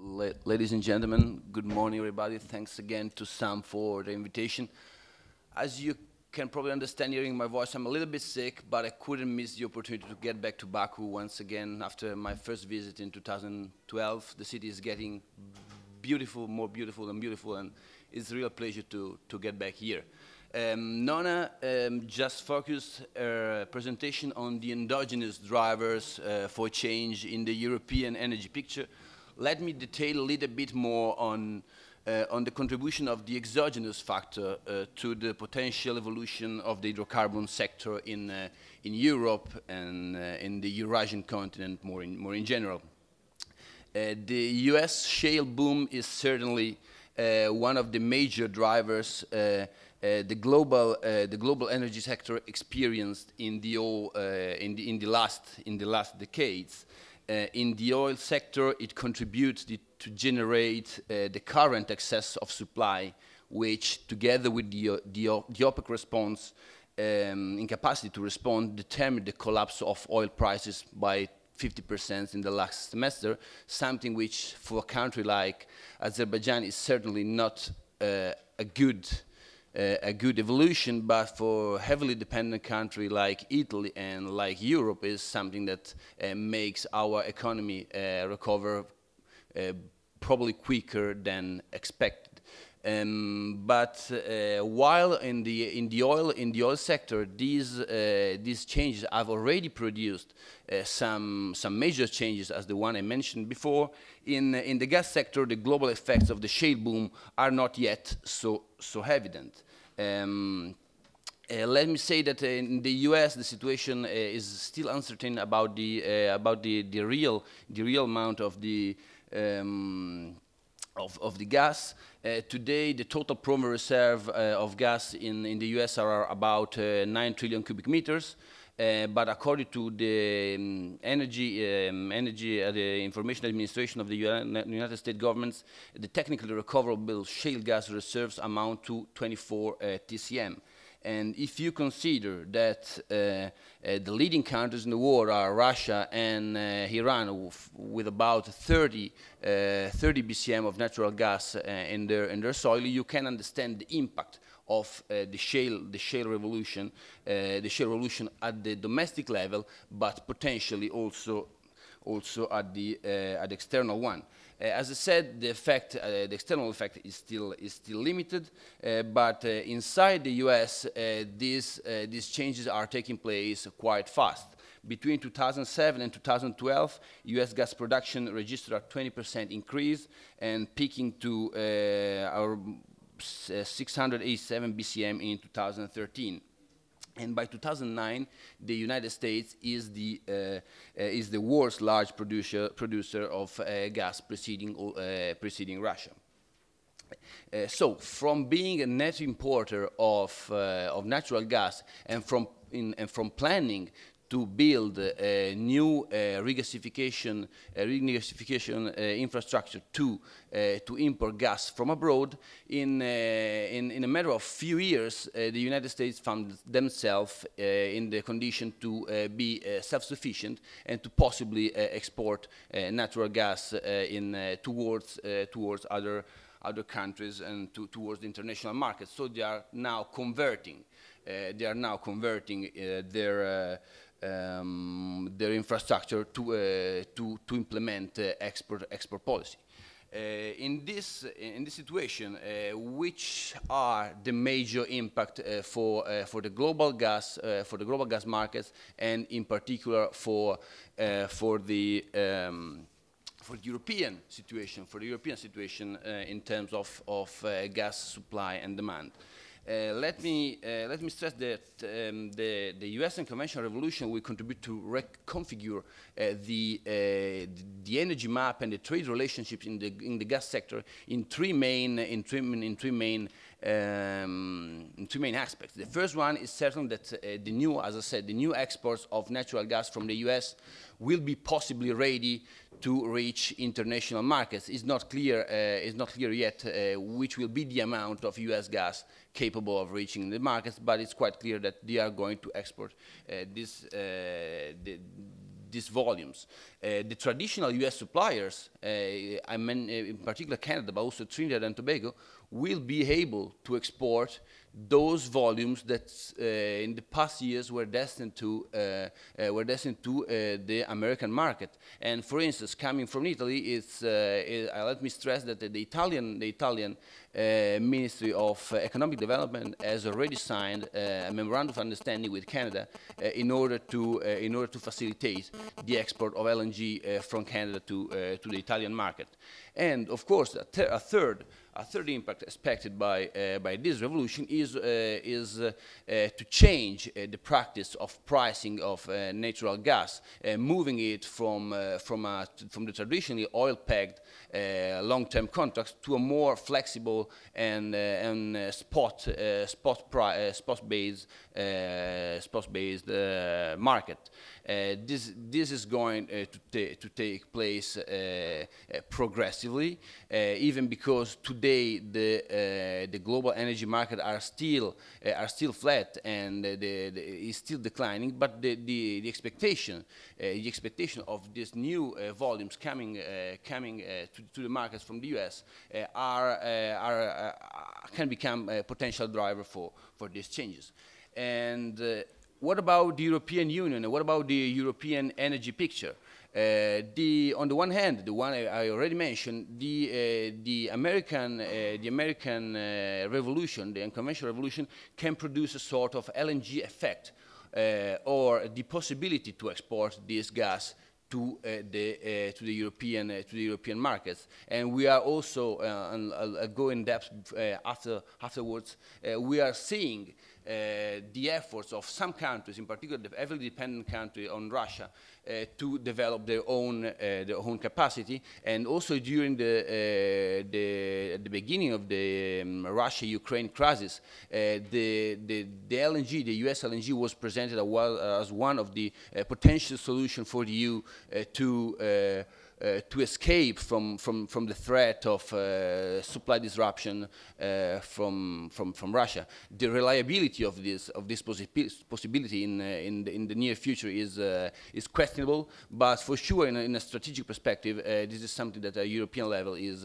Ladies and gentlemen, good morning, everybody. Thanks again to Sam for the invitation. As you can probably understand hearing my voice, I'm a little bit sick, but I couldn't miss the opportunity to get back to Baku once again after my first visit in 2012. The city is getting beautiful, more beautiful, and it's a real pleasure to get back here. Nona just focused her presentation on the endogenous drivers for change in the European energy picture. Let me detail a little bit more on the contribution of the exogenous factor to the potential evolution of the hydrocarbon sector in Europe and in the Eurasian continent more in general. The US shale boom is certainly one of the major drivers the global energy sector experienced in the last decades. In the oil sector, it contributes to generate the current excess of supply, which, together with the OPEC response, incapacity to respond, determined the collapse of oil prices by 50% in the last semester, something which, for a country like Azerbaijan, is certainly not a good evolution, but for a heavily dependent country like Italy and like Europe is something that makes our economy recover probably quicker than expected. But while in the oil sector, these changes have already produced some major changes, as the one I mentioned before. In the gas sector, the global effects of the shale boom are not yet so evident. Let me say that in the U.S. the situation is still uncertain about the real amount of the gas. Today, the total primary reserve of gas in the U.S. are about 9 trillion cubic meters. But according to the the Information Administration of the United States governments, the technically recoverable shale gas reserves amount to 24 TCM. And if you consider that the leading countries in the world are Russia and Iran, with about 30 BCM of natural gas in their soil, you can understand the impact of the shale revolution at the domestic level, but potentially also at the external one. As I said, the external effect is still limited, but inside the U.S., these changes are taking place quite fast. Between 2007 and 2012, U.S. gas production registered a 20% increase and peaking to our 687 BCM in 2013. And by 2009, the United States is the world's large producer of gas, preceding Russia. So, from being a net importer of natural gas and from planning to build a new regasification infrastructure to import gas from abroad, in a matter of few years, the United States found themselves in the condition to be self-sufficient and to possibly export natural gas towards other countries and towards the international market. So they are now converting. Their infrastructure to implement export policy. In this situation, which are the major impact for the global gas markets, and in particular for the European situation in terms of gas supply and demand. Let me stress that the U.S. unconventional revolution will contribute to reconfigure the energy map and the trade relationships in the gas sector in three main aspects. The first one is certain that the new exports of natural gas from the U.S. will be possibly ready to reach international markets. It's not clear yet which will be the amount of U.S. gas capable of reaching the markets, but it's quite clear that they are going to export these volumes. The traditional US suppliers, I mean in particular Canada, but also Trinidad and Tobago, will be able to export those volumes that in the past years were destined to the American market. And for instance, coming from Italy, let me stress that the Italian Ministry of Economic Development has already signed a memorandum of understanding with Canada in order to facilitate the export of LNG from Canada to the Italian market. And of course, a third impact expected by this revolution is to change the practice of pricing of natural gas, moving it from the traditionally oil-pegged long-term contracts to a more flexible and spot-based market. This is going to take place progressively, even because today the global energy market are still flat and is still declining. But the expectation of these new volumes coming to the markets from the US can become a potential driver for these changes. And what about the European Union? And what about the European energy picture? On the one hand, the one I already mentioned, the American revolution, the unconventional revolution, can produce a sort of LNG effect, or the possibility to export this gas to the European markets. And we are also, I'll go in depth afterwards, we are seeing the efforts of some countries, in particular the heavily dependent country on Russia, to develop their own capacity. And also during the beginning of the Russia-Ukraine crisis, the LNG, the US LNG, was presented as one of the potential solutions for the EU to escape from the threat of supply disruption from Russia. The reliability of this possibility in the near future is questionable, but for sure in a strategic perspective, this is something that at a European level is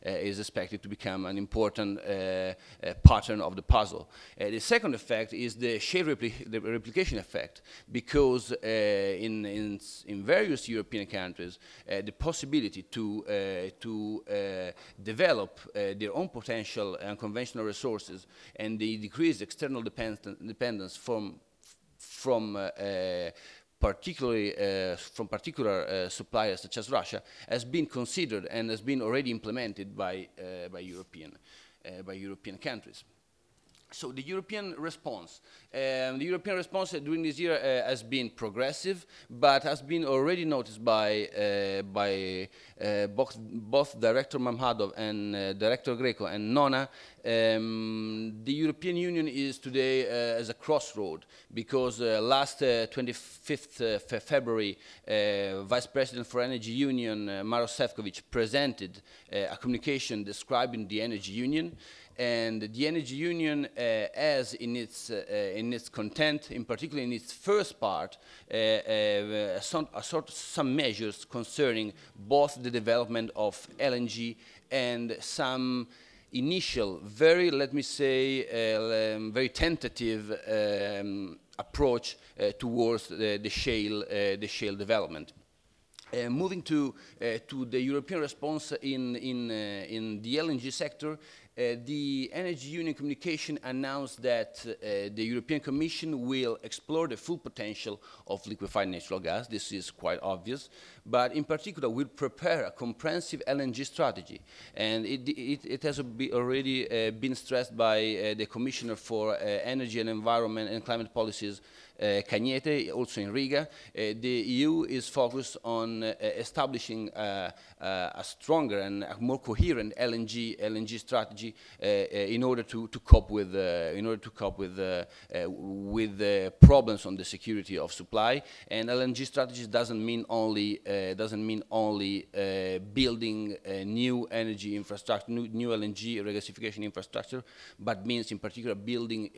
expected to become an important pattern of the puzzle. The second effect is the shale replication effect, because in various European countries, the possibility to develop their own potential unconventional resources and the decreased external dependence from particular suppliers such as Russia has been considered and has been already implemented by European countries. So the European response. During this year has been progressive, but has been already noticed by both Director Mamhadov and Director Greco and Nona. The European Union is today as a crossroad, because last 25th February, Vice President for Energy Union Maroš Šefčovič presented a communication describing the Energy Union. And the Energy Union has in its content, in particular in its first part, some measures concerning both the development of LNG and some initial, very tentative approach towards the shale development. Moving to the European response in the LNG sector, the Energy Union communication announced that the European Commission will explore the full potential of liquefied natural gas. This is quite obvious, but in particular will prepare a comprehensive LNG strategy. And it has already been stressed by the Commissioner for Energy and Environment and Climate Policies, Cañete, also in Riga. The EU is focused on establishing a stronger and a more coherent LNG strategy strategy in order to cope with problems on the security of supply. And LNG strategy doesn't mean only building new energy infrastructure, new LNG regasification infrastructure, but means in particular building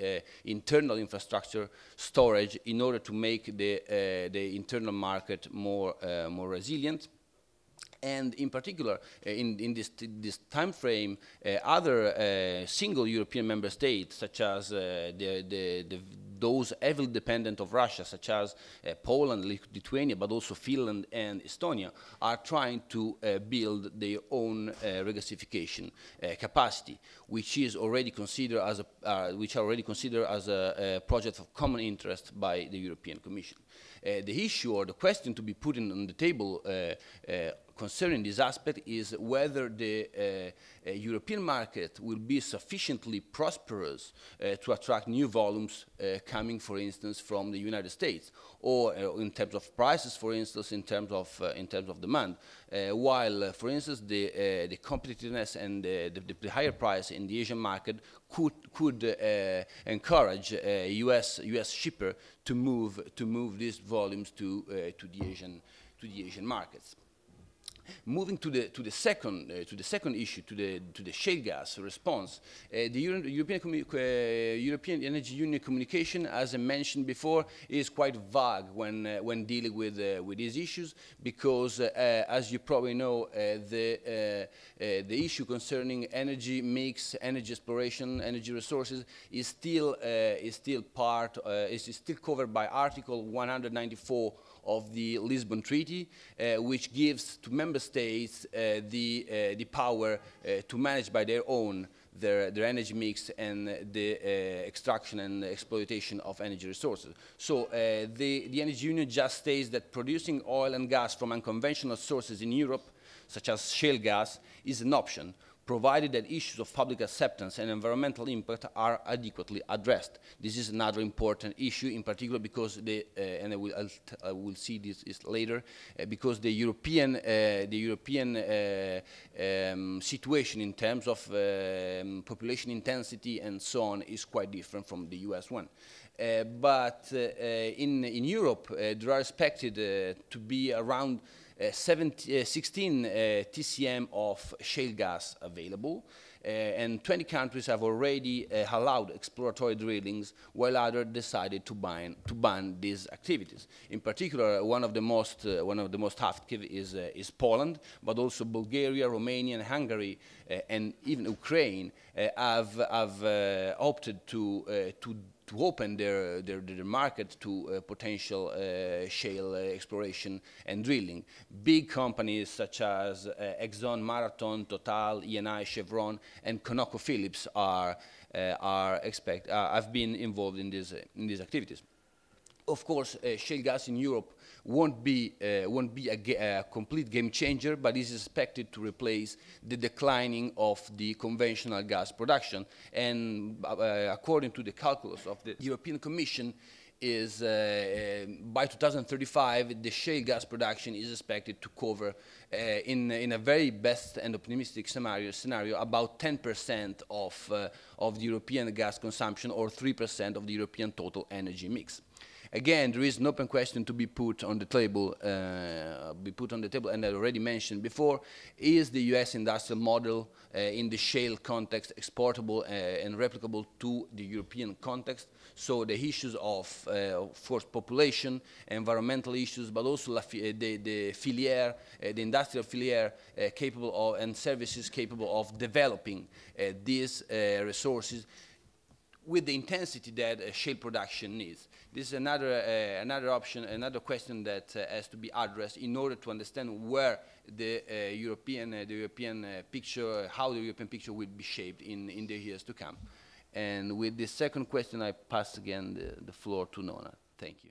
internal infrastructure storage in order to make the internal market more resilient. And in particular, in this time frame, other single European member states, such as those heavily dependent of Russia, such as Poland, Lithuania, but also Finland and Estonia, are trying to build their own regasification capacity, which is already considered as a project of common interest by the European Commission. The issue or the question to be put on the table concerning this aspect is whether the European market will be sufficiently prosperous to attract new volumes coming, for instance, from the United States, or in terms of prices, for instance, in terms of demand. While, for instance, the competitiveness and the higher price in the Asian market could encourage U.S. shipper to move these volumes to the Asian markets. Moving to the second issue, to the shale gas response, the European Energy Union communication, as I mentioned before, is quite vague when dealing with these issues, because as you probably know, the issue concerning energy mix, energy exploration, energy resources is still covered by Article 194 of the Lisbon Treaty, which gives to member states the power to manage by their own their energy mix and the extraction and exploitation of energy resources. So the Energy Union just states that producing oil and gas from unconventional sources in Europe, such as shale gas, is an option, provided that issues of public acceptance and environmental impact are adequately addressed. This is another important issue, in particular because and I will see this later, because the European situation in terms of population intensity and so on is quite different from the US one. But in Europe, there are expected to be around 16 TCM of shale gas available, and 20 countries have already allowed exploratory drillings, while others decided to ban these activities. In particular, one of the most active is Poland, but also Bulgaria, Romania, and Hungary, and even Ukraine have opted to open their market to potential shale exploration and drilling. Big companies such as Exxon, Marathon, Total, Eni, Chevron, and ConocoPhillips have been involved in these activities. Of course, shale gas in Europe won't be a complete game changer, but is expected to replace the declining of the conventional gas production. And according to the calculus of the European Commission, is by 2035 the shale gas production is expected to cover, in a very best and optimistic scenario, about 10% of the European gas consumption, or 3% of the European total energy mix. Again, there is an open question to be put on the table, and I already mentioned before: is the U.S. industrial model in the shale context exportable and replicable to the European context? So the issues of course, population, environmental issues, but also the filière, the industrial filière capable of, and services capable of developing these resources with the intensity that shale production needs. This is another option, another question that has to be addressed in order to understand where the European picture, how the European picture will be shaped in the years to come. And with this second question, I pass again the floor to Nona. Thank you.